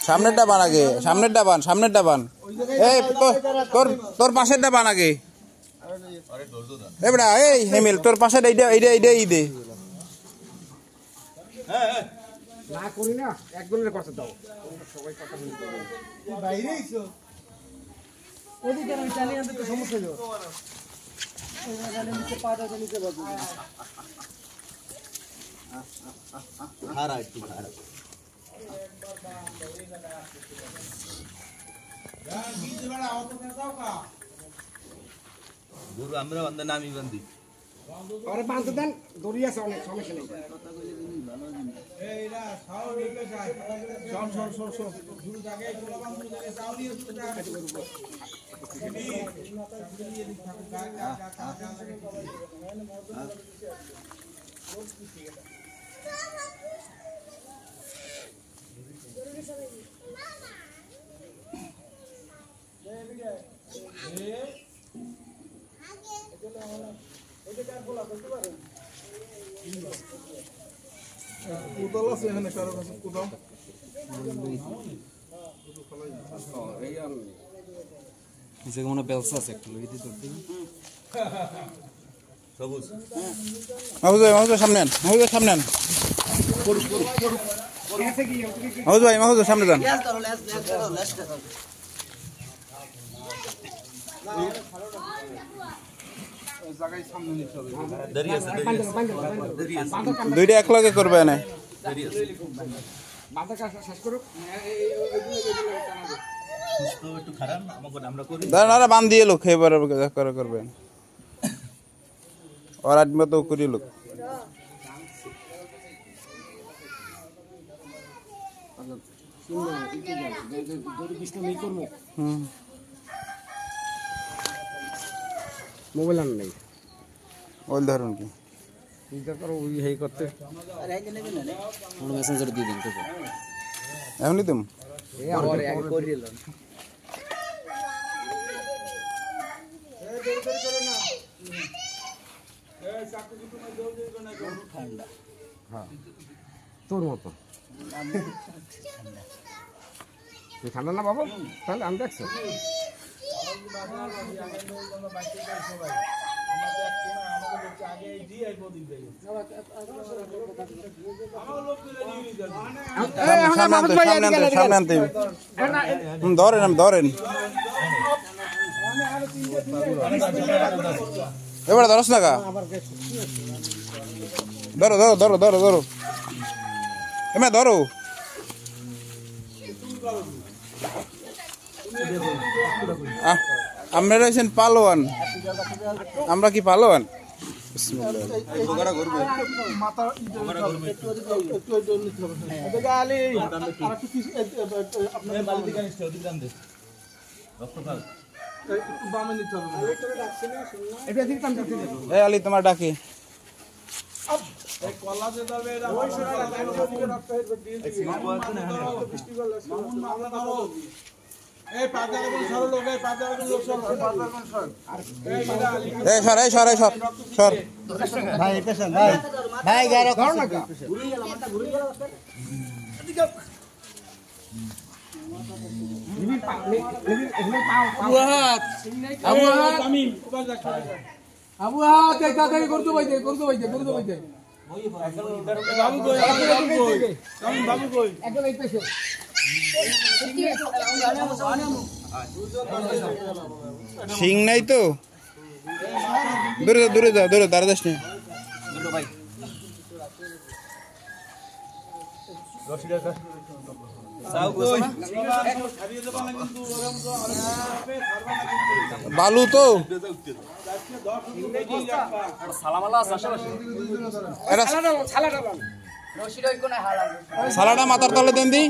সামনেরটা বান আগে, সামনেরটা বান। এই তোর তোর পাশেরটা বান আগে। এবড়া এই হেমিল তোর পাশের এইটা দে। না করি না একজনের কথা দাও সবাই কথা বলতে বাইরে আইছো ওদিকে আমি চালিয়ে আনতে তো সমস্যা হলো ওই গাড়ি নিচে পাটা নিচে বাজু হারা একটু হারা গুরু আমরা বন্ধ নামি বন্ধি আরে বাঁধ দেন দড়ি আছে অনেক সমস্যা নেই এইরা সাও নিকে যায় সর গুরু জায়গায় গুলো বাঁধ গুলো সাও নিয়ে শুরু যায় কোদাল আছে এখানে কারো কাছে কোদাল এই আর নিচে মনে বেলসা আছে একটু লইতে ধরতে সবুজ মাহবুব সামনে আন মাহবুব সামনে যান দুইটা একলগে করবে না দাঁড়া বান দিয়ে লোক এবার করবে और आदमी तो करी लोग मोबाइल आना नहीं ओल धरुन की इधर करो वही है करते हम मैसेंजर दे देंगे तो एवनी तुम और एक कर दिलो তোর মতো ঠান্ডা না বাবা তাহলে আমি দেখছো ধরেন এবার ধরস না কা ধরো এমে ধরো আমরা রয়েছেন পালোয়ান আমরা কি পালোয়ান আলী তোমার ডাকি সিং নাই তো দূরে যাও দাঁড়া যাস না বালু তো সালাডা মাথার তলে দেন দি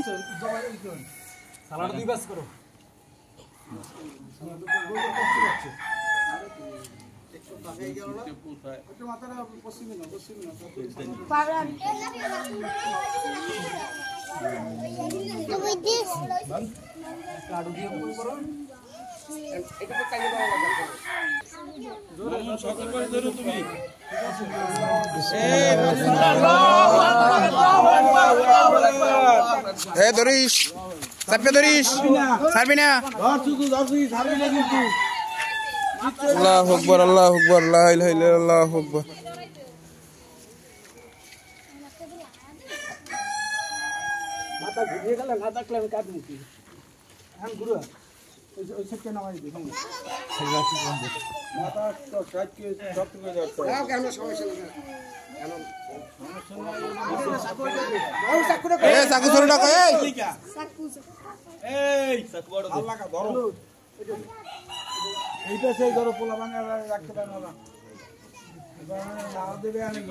ধরিস চাপে ধরিস ছাড়বি না আল্লাহু আকবার আল্লাহু আকবার লা ইলাহা ইল্লাল্লাহ আল্লাহু আকবার মাথা ঘুরিয়ে গেলে না দেখলে আমি কাটবো কি এখন ঘুরো ওই সেটকে নামাই দিই মাথা তো কাটকে সব থেকে যাচ্ছে কেন সমস্যা নেই চাকু ধরে ডাকো এইটা সেই ধরো পোলা ভাঙা রাখতে পারে না দেবে অনেক